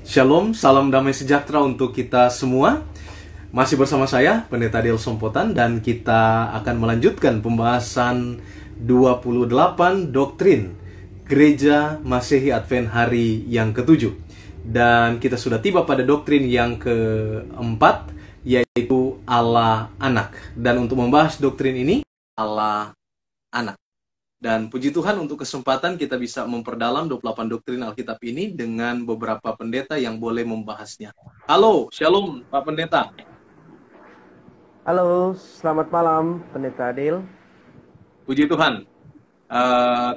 Shalom, salam damai sejahtera untuk kita semua. Masih bersama saya, Pendeta Del Sompotan, dan kita akan melanjutkan pembahasan 28 doktrin Gereja Masehi Advent hari yang ketujuh. Dan kita sudah tiba pada doktrin yang keempat, yaitu Allah Anak. Dan untuk membahas doktrin ini, Allah Anak. Dan puji Tuhan untuk kesempatan kita bisa memperdalam 28 doktrin Alkitab ini dengan beberapa pendeta yang boleh membahasnya. Halo, Shalom Pak Pendeta. Halo, selamat malam Pendeta Adil. Puji Tuhan.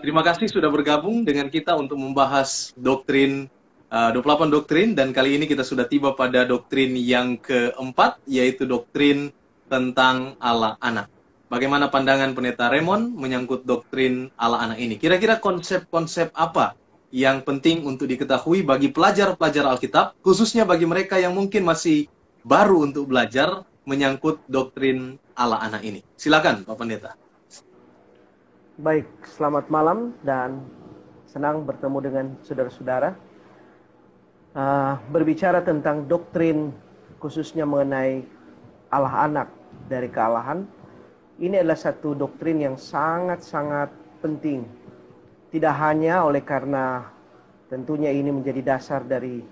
Terima kasih sudah bergabung dengan kita untuk membahas doktrin 28 doktrin, dan kali ini kita sudah tiba pada doktrin yang keempat, yaitu doktrin tentang Allah Anak. Bagaimana pandangan Pendeta Raymond menyangkut doktrin Allah Anak ini? Kira-kira konsep-konsep apa yang penting untuk diketahui bagi pelajar-pelajar Alkitab, khususnya bagi mereka yang mungkin masih baru untuk belajar menyangkut doktrin Allah Anak ini? Silakan, Pak Pendeta. Baik, selamat malam dan senang bertemu dengan saudara-saudara. Berbicara tentang doktrin khususnya mengenai Allah Anak dari kealahan, ini adalah satu doktrin yang sangat-sangat penting. Tidak hanya oleh karena tentunya ini menjadi dasar dari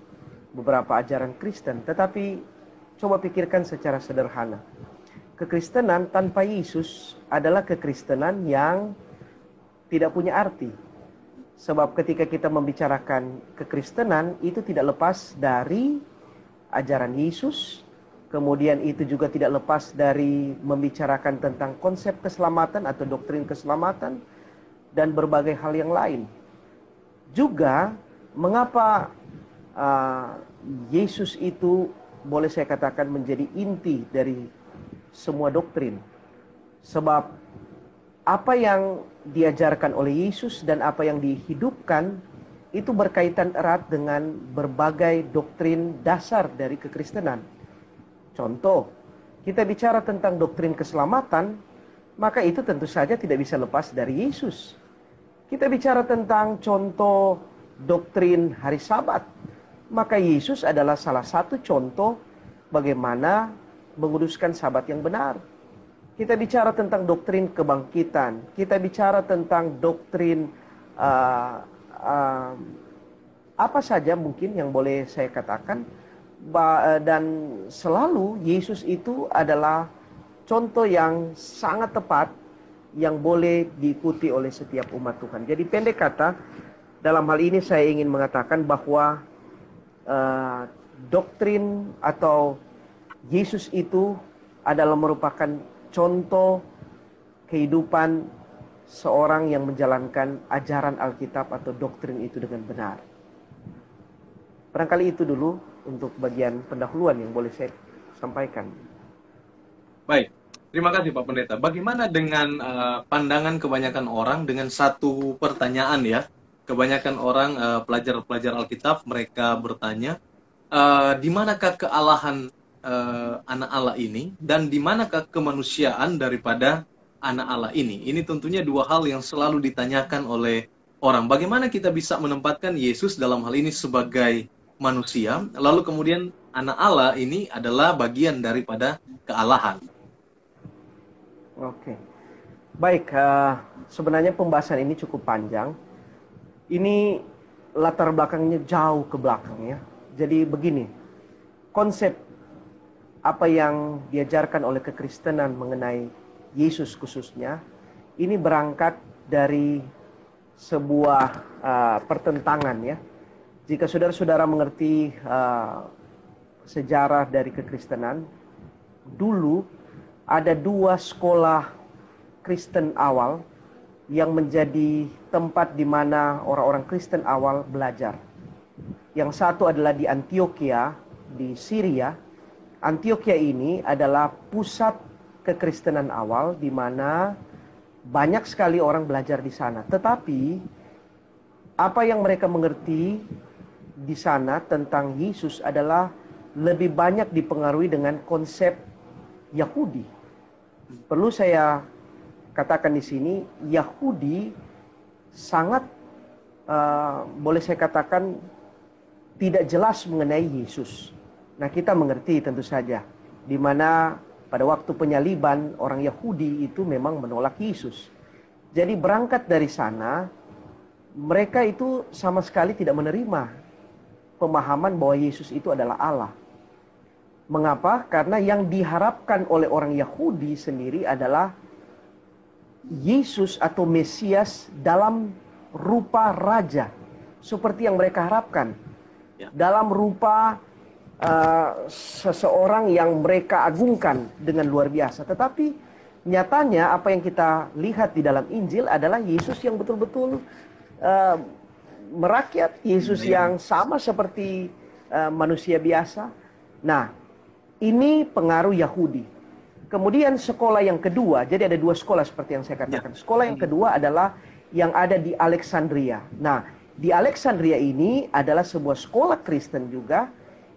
beberapa ajaran Kristen, tetapi coba pikirkan secara sederhana. Kekristenan tanpa Yesus adalah kekristenan yang tidak punya arti. Sebab ketika kita membicarakan kekristenan, itu tidak lepas dari ajaran Yesus. Kemudian itu juga tidak lepas dari membicarakan tentang konsep keselamatan atau doktrin keselamatan dan berbagai hal yang lain. Juga mengapa Yesus itu boleh saya katakan menjadi inti dari semua doktrin. Sebab apa yang diajarkan oleh Yesus dan apa yang dihidupkan itu berkaitan erat dengan berbagai doktrin dasar dari kekristenan. Contoh, kita bicara tentang doktrin keselamatan, maka itu tentu saja tidak bisa lepas dari Yesus. Kita bicara tentang contoh doktrin hari Sabat, maka Yesus adalah salah satu contoh bagaimana menguduskan Sabat yang benar. Kita bicara tentang doktrin kebangkitan, kita bicara tentang doktrin apa saja mungkin yang boleh saya katakan. Dan selalu Yesus itu adalah contoh yang sangat tepat yang boleh diikuti oleh setiap umat Tuhan. Jadi pendek kata, dalam hal ini saya ingin mengatakan bahwa doktrin atau Yesus itu adalah merupakan contoh kehidupan seorang yang menjalankan ajaran Alkitab atau doktrin itu dengan benar. Barangkali itu dulu untuk bagian pendahuluan yang boleh saya sampaikan. Baik, terima kasih Pak Pendeta. Bagaimana dengan pandangan kebanyakan orang dengan satu pertanyaan ya? Kebanyakan orang pelajar-pelajar Alkitab mereka bertanya, di manakah kealahan anak Allah ini dan di manakah kemanusiaan daripada anak Allah ini? Ini tentunya dua hal yang selalu ditanyakan oleh orang. Bagaimana kita bisa menempatkan Yesus dalam hal ini sebagai manusia, lalu kemudian anak Allah ini adalah bagian daripada kealahan. Oke. Baik, sebenarnya pembahasan ini cukup panjang. Ini latar belakangnya jauh ke belakang ya. Jadi begini, konsep apa yang diajarkan oleh kekristenan mengenai Yesus khususnya, ini berangkat dari sebuah pertentangan ya. Jika saudara-saudara mengerti sejarah dari kekristenan, dulu ada dua sekolah Kristen awal yang menjadi tempat di mana orang-orang Kristen awal belajar. Yang satu adalah di Antioquia, di Syria. Antioquia ini adalah pusat kekristenan awal di mana banyak sekali orang belajar di sana. Tetapi apa yang mereka mengerti di sana tentang Yesus adalah lebih banyak dipengaruhi dengan konsep Yahudi. Perlu saya katakan di sini, Yahudi sangat boleh saya katakan tidak jelas mengenai Yesus. Nah, kita mengerti tentu saja di mana pada waktu penyaliban orang Yahudi itu memang menolak Yesus. Jadi berangkat dari sana, mereka itu sama sekali tidak menerima pemahaman bahwa Yesus itu adalah Allah. Mengapa? Karena yang diharapkan oleh orang Yahudi sendiri adalah Yesus atau Mesias dalam rupa raja, seperti yang mereka harapkan. Dalam rupa seseorang yang mereka agungkan dengan luar biasa. Tetapi nyatanya apa yang kita lihat di dalam Injil adalah Yesus yang betul-betul merakyat, Yesus yang sama seperti manusia biasa. Nah, ini pengaruh Yahudi. Kemudian sekolah yang kedua, jadi ada dua sekolah seperti yang saya katakan. Sekolah yang kedua adalah yang ada di Alexandria. Nah, di Alexandria ini adalah sebuah sekolah Kristen juga,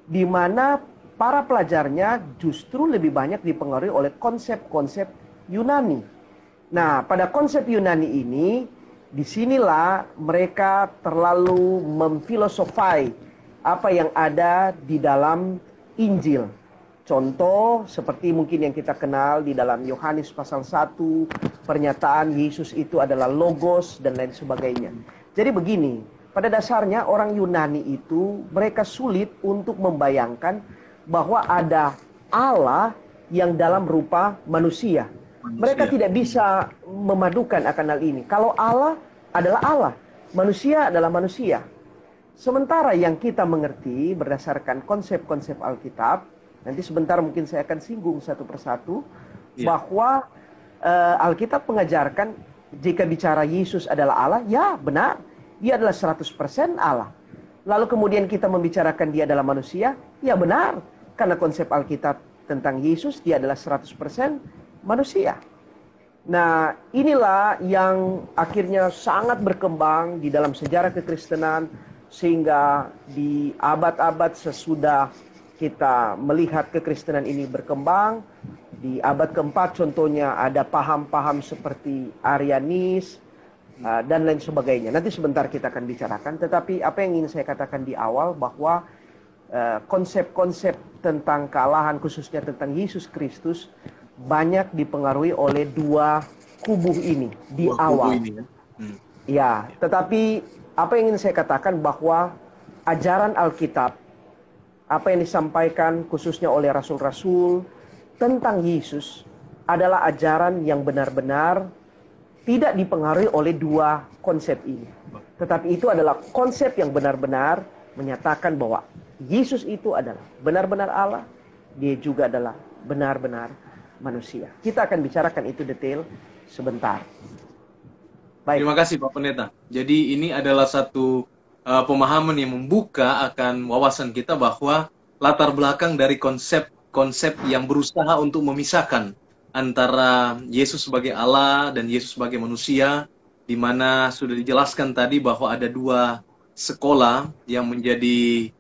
di mana para pelajarnya justru lebih banyak dipengaruhi oleh konsep-konsep Yunani. Nah, pada konsep Yunani ini, disinilah mereka terlalu memfilosofai apa yang ada di dalam Injil. Contoh seperti mungkin yang kita kenal di dalam Yohanes pasal 1, pernyataan Yesus itu adalah logos dan lain sebagainya. Jadi begini, pada dasarnya orang Yunani itu mereka sulit untuk membayangkan bahwa ada Allah yang dalam rupa manusia. Mereka tidak bisa memadukan akan hal ini. Kalau Allah adalah Allah, manusia adalah manusia. Sementara yang kita mengerti berdasarkan konsep-konsep Alkitab, nanti sebentar mungkin saya akan singgung satu persatu, bahwa Alkitab mengajarkan jika bicara Yesus adalah Allah, ya benar, dia adalah 100% Allah. Lalu kemudian kita membicarakan dia adalah manusia, ya benar, karena konsep Alkitab tentang Yesus, dia adalah 100% manusia. Nah, inilah yang akhirnya sangat berkembang di dalam sejarah kekristenan, sehingga di abad-abad sesudah kita melihat kekristenan ini berkembang, di abad keempat contohnya ada paham-paham seperti Arianis dan lain sebagainya. Nanti sebentar kita akan bicarakan, tetapi apa yang ingin saya katakan di awal bahwa konsep-konsep tentang kealahan, khususnya tentang Yesus Kristus, banyak dipengaruhi oleh dua kubu ini di awal. Kubu ini, ya, tetapi apa yang ingin saya katakan bahwa ajaran Alkitab, apa yang disampaikan khususnya oleh rasul-rasul tentang Yesus adalah ajaran yang benar-benar tidak dipengaruhi oleh dua konsep ini. Tetapi itu adalah konsep yang benar-benar menyatakan bahwa Yesus itu adalah benar-benar Allah, dia juga adalah benar-benar manusia. Kita akan bicarakan itu detail sebentar. Baik. Terima kasih Pak Pendeta. Jadi ini adalah satu pemahaman yang membuka akan wawasan kita bahwa latar belakang dari konsep-konsep yang berusaha untuk memisahkan antara Yesus sebagai Allah dan Yesus sebagai manusia, di mana sudah dijelaskan tadi bahwa ada dua sekolah yang menjadi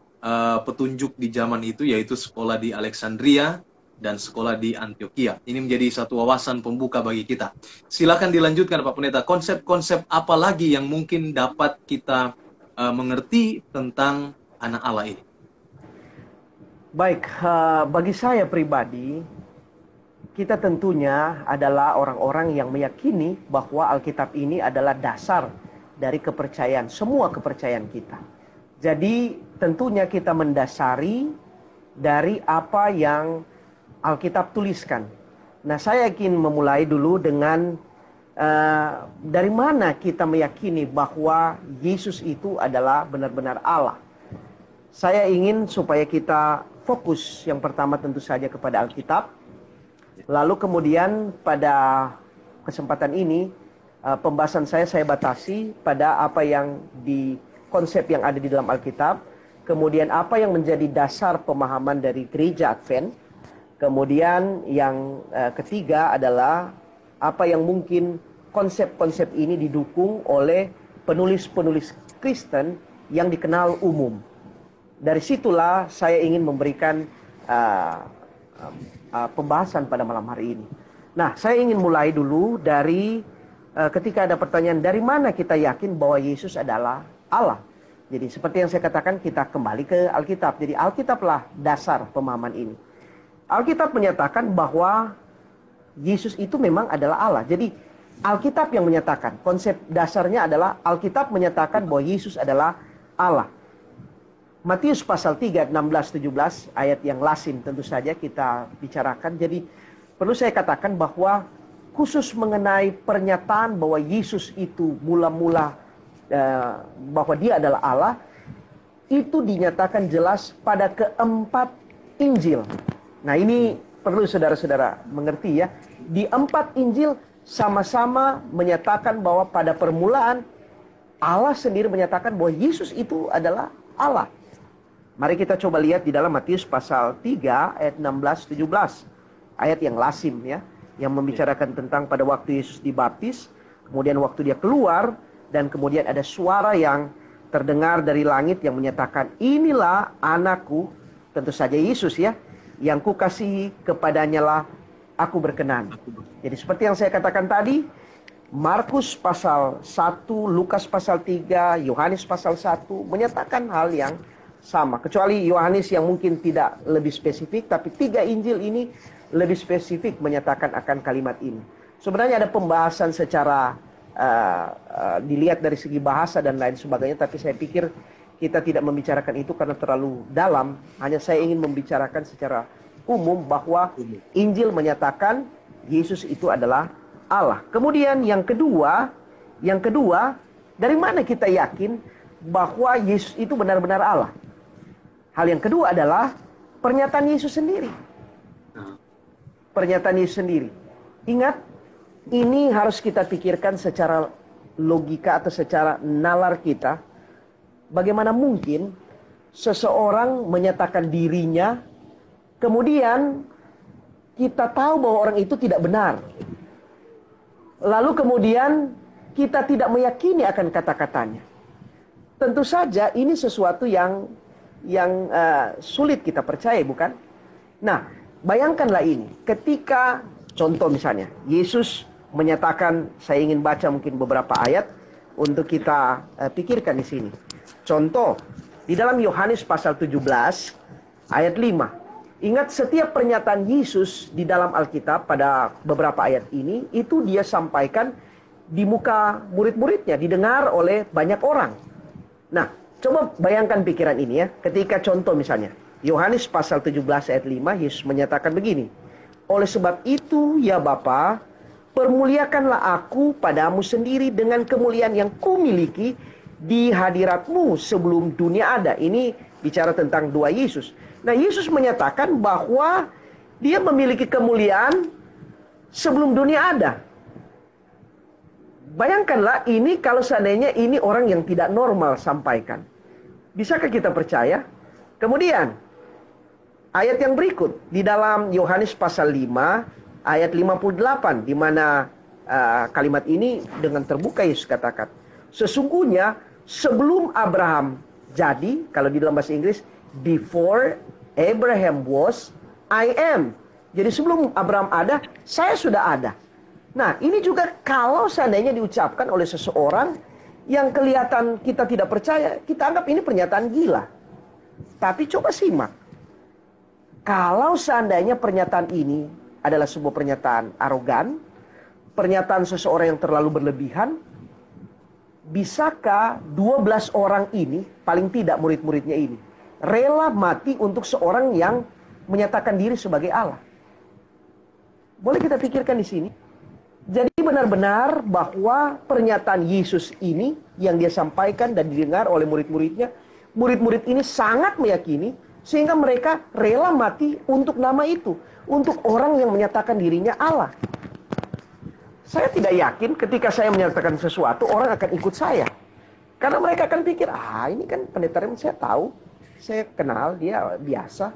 petunjuk di zaman itu, yaitu sekolah di Alexandria dan sekolah di Antioquia. Ini menjadi satu wawasan pembuka bagi kita. Silakan dilanjutkan Pak Pendeta. Konsep-konsep apa lagi yang mungkin dapat kita mengerti tentang anak Allah ini? Baik, bagi saya pribadi, kita tentunya adalah orang-orang yang meyakini bahwa Alkitab ini adalah dasar dari kepercayaan, semua kepercayaan kita. Jadi tentunya kita mendasari dari apa yang Alkitab tuliskan. Nah, saya ingin memulai dulu dengan dari mana kita meyakini bahwa Yesus itu adalah benar-benar Allah. Saya ingin supaya kita fokus yang pertama tentu saja kepada Alkitab. Lalu kemudian pada kesempatan ini pembahasan saya batasi pada apa yang di konsep yang ada di dalam Alkitab. Kemudian apa yang menjadi dasar pemahaman dari gereja Advent. Kemudian yang ketiga adalah apa yang mungkin konsep-konsep ini didukung oleh penulis-penulis Kristen yang dikenal umum. Dari situlah saya ingin memberikan pembahasan pada malam hari ini. Nah, saya ingin mulai dulu dari ketika ada pertanyaan dari mana kita yakin bahwa Yesus adalah Allah. Jadi seperti yang saya katakan, kita kembali ke Alkitab. Jadi Alkitablah dasar pemahaman ini. Alkitab menyatakan bahwa Yesus itu memang adalah Allah. Jadi Alkitab yang menyatakan, konsep dasarnya adalah Alkitab menyatakan bahwa Yesus adalah Allah. Matius pasal 3 ayat 16-17, ayat yang lasin tentu saja kita bicarakan. Jadi perlu saya katakan bahwa khusus mengenai pernyataan bahwa Yesus itu mula-mula bahwa dia adalah Allah, itu dinyatakan jelas pada keempat Injil. Nah, ini perlu saudara-saudara mengerti ya. Di 4 Injil sama-sama menyatakan bahwa pada permulaan Allah sendiri menyatakan bahwa Yesus itu adalah Allah. Mari kita coba lihat di dalam Matius pasal 3 ayat 16-17. Ayat yang lasim ya, yang membicarakan tentang pada waktu Yesus dibaptis, kemudian waktu dia keluar, dan kemudian ada suara yang terdengar dari langit yang menyatakan, inilah anakku, tentu saja Yesus ya, yang kukasihi, kepadanya lah aku berkenan. Jadi seperti yang saya katakan tadi, Markus pasal 1, Lukas pasal 3, Yohanes pasal 1 menyatakan hal yang sama. Kecuali Yohanes yang mungkin tidak lebih spesifik, tapi 3 Injil ini lebih spesifik menyatakan akan kalimat ini. Sebenarnya ada pembahasan secara dilihat dari segi bahasa dan lain sebagainya, tapi saya pikir kita tidak membicarakan itu karena terlalu dalam. Hanya saya ingin membicarakan secara umum bahwa Injil menyatakan Yesus itu adalah Allah. Kemudian yang kedua, dari mana kita yakin bahwa Yesus itu benar-benar Allah? Hal yang kedua adalah pernyataan Yesus sendiri. Pernyataan Yesus sendiri. Ingat, ini harus kita pikirkan secara logika atau secara nalar kita. Bagaimana mungkin seseorang menyatakan dirinya, kemudian kita tahu bahwa orang itu tidak benar. Lalu kemudian kita tidak meyakini akan kata-katanya. Tentu saja ini sesuatu yang sulit kita percaya, bukan? Nah, bayangkanlah ini. Ketika, contoh misalnya, Yesus menyatakan, saya ingin baca mungkin beberapa ayat untuk kita pikirkan di sini. Contoh, di dalam Yohanes pasal 17, ayat 5. Ingat, setiap pernyataan Yesus di dalam Alkitab pada beberapa ayat ini, itu dia sampaikan di muka murid-muridnya, didengar oleh banyak orang. Nah, coba bayangkan pikiran ini ya. Ketika contoh misalnya, Yohanes pasal 17 ayat 5, Yesus menyatakan begini. Oleh sebab itu, ya Bapa, permuliakanlah aku padamu sendiri dengan kemuliaan yang kumiliki di hadiratmu sebelum dunia ada. Ini bicara tentang dua Yesus. Nah, Yesus menyatakan bahwa dia memiliki kemuliaan sebelum dunia ada. Bayangkanlah ini kalau seandainya ini orang yang tidak normal sampaikan. Bisakah kita percaya? Kemudian, ayat yang berikut. Di dalam Yohanes pasal 5, ayat 58. Di mana kalimat ini dengan terbuka Yesus katakan. Sesungguhnya sebelum Abraham jadi, kalau di dalam bahasa Inggris, before Abraham was, I am. Jadi sebelum Abraham ada, saya sudah ada. Nah, ini juga kalau seandainya diucapkan oleh seseorang yang kelihatan kita tidak percaya, kita anggap ini pernyataan gila. Tapi coba simak. Kalau seandainya pernyataan ini adalah sebuah pernyataan arogan, pernyataan seseorang yang terlalu berlebihan, bisakah 12 orang ini, paling tidak murid-muridnya ini, rela mati untuk seorang yang menyatakan diri sebagai Allah? Boleh kita pikirkan di sini. Jadi benar-benar bahwa pernyataan Yesus ini yang dia sampaikan dan didengar oleh murid-muridnya, murid-murid ini sangat meyakini sehingga mereka rela mati untuk nama itu, untuk orang yang menyatakan dirinya Allah. Saya tidak yakin ketika saya menyatakan sesuatu orang akan ikut saya. Karena mereka akan pikir, ini kan pendeta Raymond, saya tahu, saya kenal dia biasa.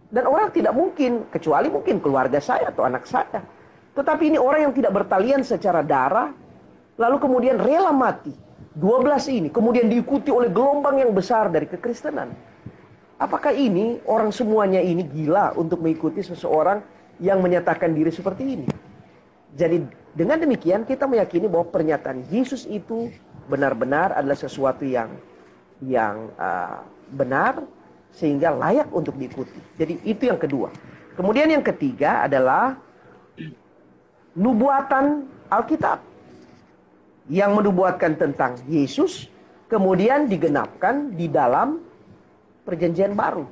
Dan orang tidak mungkin, kecuali mungkin keluarga saya atau anak saya. Tetapi ini orang yang tidak bertalian secara darah, lalu kemudian rela mati. 12 ini, kemudian diikuti oleh gelombang yang besar dari kekristenan. Apakah ini, orang semuanya ini gila untuk mengikuti seseorang yang menyatakan diri seperti ini? Jadi dengan demikian kita meyakini bahwa pernyataan Yesus itu benar-benar adalah sesuatu yang benar sehingga layak untuk diikuti. Jadi itu yang kedua. Kemudian yang ketiga adalah nubuatan Alkitab yang menubuatkan tentang Yesus kemudian digenapkan di dalam perjanjian baru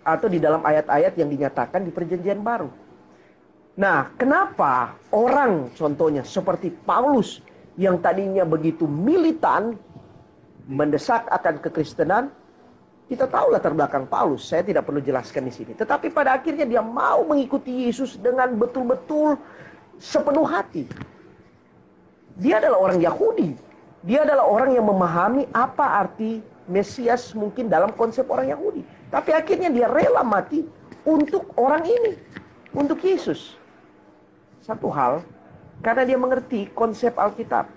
atau di dalam ayat-ayat yang dinyatakan di perjanjian baru. Nah, kenapa orang contohnya seperti Paulus yang tadinya begitu militan mendesak akan kekristenan, kita tahu latar belakang Paulus, saya tidak perlu jelaskan di sini. Tetapi pada akhirnya dia mau mengikuti Yesus dengan betul-betul sepenuh hati. Dia adalah orang Yahudi. Dia adalah orang yang memahami apa arti Mesias mungkin dalam konsep orang Yahudi. Tapi akhirnya dia rela mati untuk orang ini, untuk Yesus. Satu hal, karena dia mengerti konsep Alkitab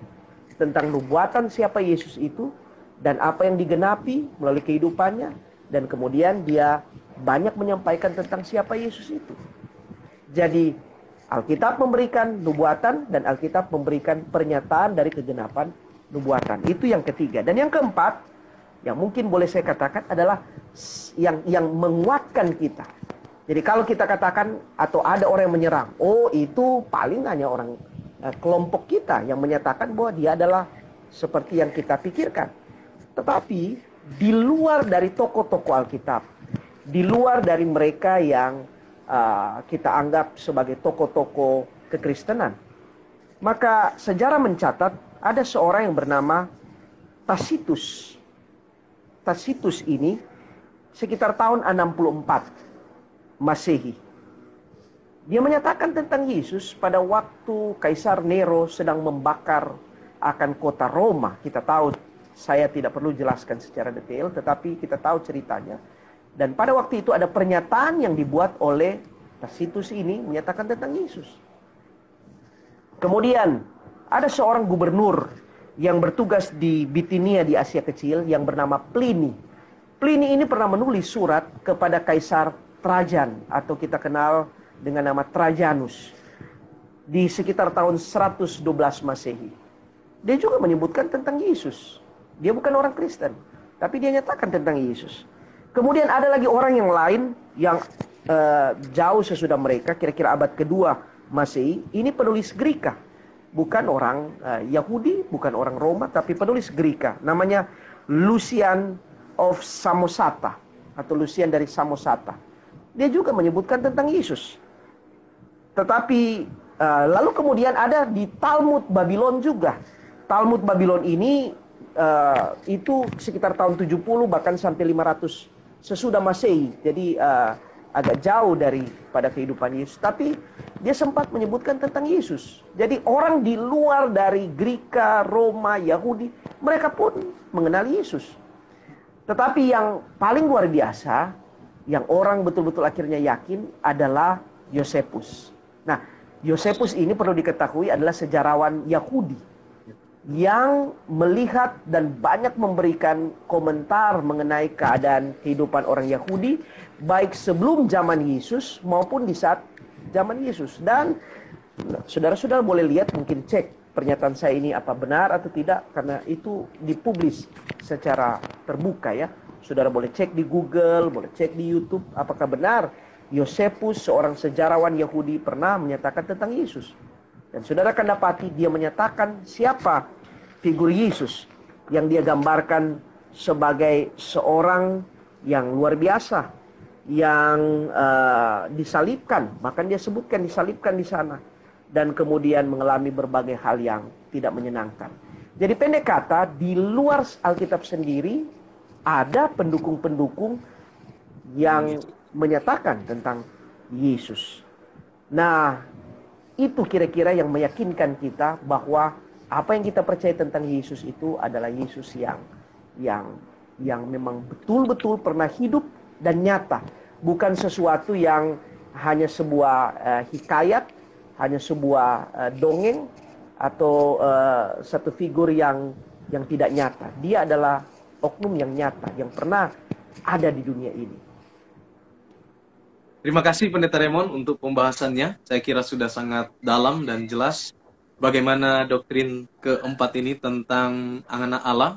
tentang nubuatan siapa Yesus itu, dan apa yang digenapi melalui kehidupannya. Dan kemudian dia banyak menyampaikan tentang siapa Yesus itu. Jadi Alkitab memberikan nubuatan dan Alkitab memberikan pernyataan dari kegenapan nubuatan. Itu yang ketiga. Dan yang keempat, yang mungkin boleh saya katakan adalah yang menguatkan kita. Jadi kalau kita katakan atau ada orang yang menyerang, oh itu paling hanya orang kelompok kita yang menyatakan bahwa dia adalah seperti yang kita pikirkan. Tetapi di luar dari tokoh-tokoh Alkitab, di luar dari mereka yang kita anggap sebagai tokoh-tokoh kekristenan, maka sejarah mencatat ada seorang yang bernama Tacitus. Tacitus ini sekitar tahun 64 Masehi. Dia menyatakan tentang Yesus pada waktu Kaisar Nero sedang membakar akan kota Roma. Kita tahu, saya tidak perlu jelaskan secara detail, tetapi kita tahu ceritanya. Dan pada waktu itu ada pernyataan yang dibuat oleh Tacitus ini menyatakan tentang Yesus. Kemudian ada seorang gubernur yang bertugas di Bitinia di Asia Kecil yang bernama Pliny. Pliny ini pernah menulis surat kepada Kaisar Trajan atau kita kenal dengan nama Trajanus di sekitar tahun 112 Masehi. Dia juga menyebutkan tentang Yesus. Dia bukan orang Kristen, tapi dia nyatakan tentang Yesus. Kemudian ada lagi orang yang lain yang jauh sesudah mereka, kira-kira abad kedua Masehi. Ini penulis Greka, bukan orang Yahudi, bukan orang Roma, tapi penulis Greka. Namanya Lucian of Samosata atau Lucian dari Samosata. Dia juga menyebutkan tentang Yesus. Tetapi lalu kemudian ada di Talmud Babylon juga. Talmud Babylon ini itu sekitar tahun 70 bahkan sampai 500 sesudah Masehi. Jadi agak jauh daripada kehidupan Yesus. Tapi dia sempat menyebutkan tentang Yesus. Jadi orang di luar dari Greka, Roma, Yahudi, mereka pun mengenal Yesus. Tetapi yang paling luar biasa, yang orang betul-betul akhirnya yakin adalah Yosefus. Nah, Yosefus ini perlu diketahui adalah sejarawan Yahudi yang melihat dan banyak memberikan komentar mengenai keadaan kehidupan orang Yahudi, baik sebelum zaman Yesus maupun di saat zaman Yesus. Dan saudara-saudara boleh lihat, mungkin cek pernyataan saya ini apa benar atau tidak, karena itu dipublis secara terbuka ya. Saudara boleh cek di Google, boleh cek di YouTube, apakah benar Yosefus, seorang sejarawan Yahudi, pernah menyatakan tentang Yesus. Dan saudara akan dapati dia menyatakan siapa figur Yesus yang dia gambarkan sebagai seorang yang luar biasa, yang disalibkan, bahkan dia sebutkan disalibkan di sana, dan kemudian mengalami berbagai hal yang tidak menyenangkan. Jadi pendek kata, di luar Alkitab sendiri ada pendukung-pendukung yang menyatakan tentang Yesus. Nah, itu kira-kira yang meyakinkan kita bahwa apa yang kita percaya tentang Yesus itu adalah Yesus yang memang betul-betul pernah hidup dan nyata. Bukan sesuatu yang hanya sebuah hikayat, hanya sebuah dongeng, atau satu figur yang tidak nyata. Dia adalah oknum yang nyata, yang pernah ada di dunia ini. Terima kasih Pendeta Raymond untuk pembahasannya. Saya kira sudah sangat dalam dan jelas. bagaimana doktrin keempat ini tentang anak Allah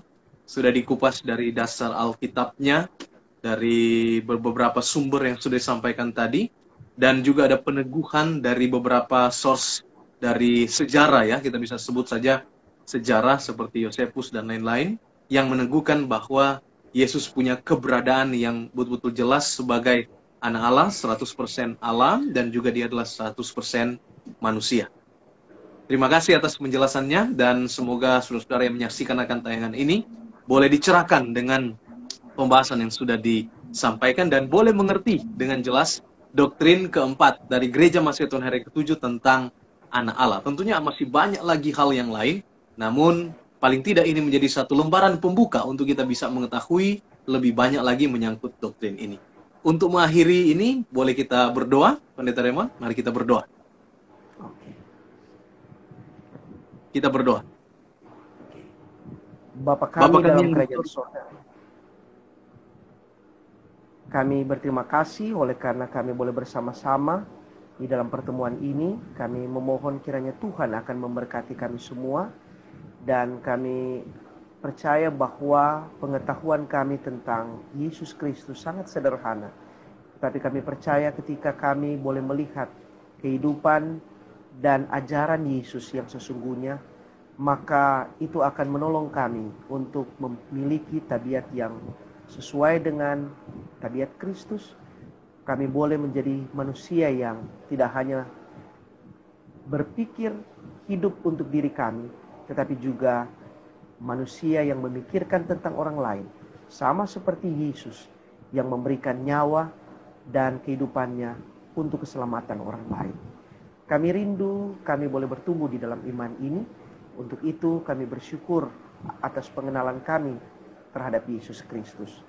sudah dikupas dari dasar Alkitabnya, dari beberapa sumber yang sudah disampaikan tadi, dan juga ada peneguhan dari beberapa source dari sejarah ya, kita bisa sebut saja sejarah seperti Yosefus dan lain-lain, yang meneguhkan bahwa Yesus punya keberadaan yang betul-betul jelas sebagai anak Allah, 100% Allah, dan juga dia adalah 100% manusia. Terima kasih atas penjelasannya, dan semoga saudara-saudara yang menyaksikan akan tayangan ini boleh dicerahkan dengan pembahasan yang sudah disampaikan dan boleh mengerti dengan jelas doktrin keempat dari Gereja Mahasiswa Tuhan Hari ke-7 tentang anak Allah. Tentunya masih banyak lagi hal yang lain, namun paling tidak ini menjadi satu lembaran pembuka untuk kita bisa mengetahui lebih banyak lagi menyangkut doktrin ini. Untuk mengakhiri ini, boleh kita berdoa, Pendeta Raymond? Mari kita berdoa. Kita berdoa. Bapa kami dalam kerajaan surga, kami berterima kasih oleh karena kami boleh bersama-sama di dalam pertemuan ini. Kami memohon kiranya Tuhan akan memberkati kami semua, dan kami percaya bahwa pengetahuan kami tentang Yesus Kristus sangat sederhana. Tapi kami percaya ketika kami boleh melihat kehidupan dan ajaran Yesus yang sesungguhnya, maka itu akan menolong kami untuk memiliki tabiat yang sesuai dengan tabiat Kristus. Kami boleh menjadi manusia yang tidak hanya berpikir hidup untuk diri kami, tetapi juga manusia yang memikirkan tentang orang lain, sama seperti Yesus yang memberikan nyawa dan kehidupannya untuk keselamatan orang lain. Kami rindu kami boleh bertumbuh di dalam iman ini. Untuk itu kami bersyukur atas pengenalan kami terhadap Yesus Kristus.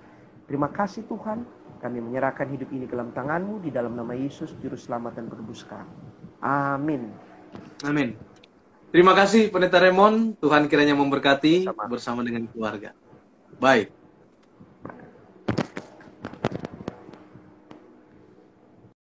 Terima kasih Tuhan, kami menyerahkan hidup ini ke dalam tangan-Mu di dalam nama Yesus, Juru Selamat dan Penebus kami. Amin. Amin. Terima kasih Pendeta Raymond, Tuhan kiranya memberkati bersama dengan keluarga. Baik.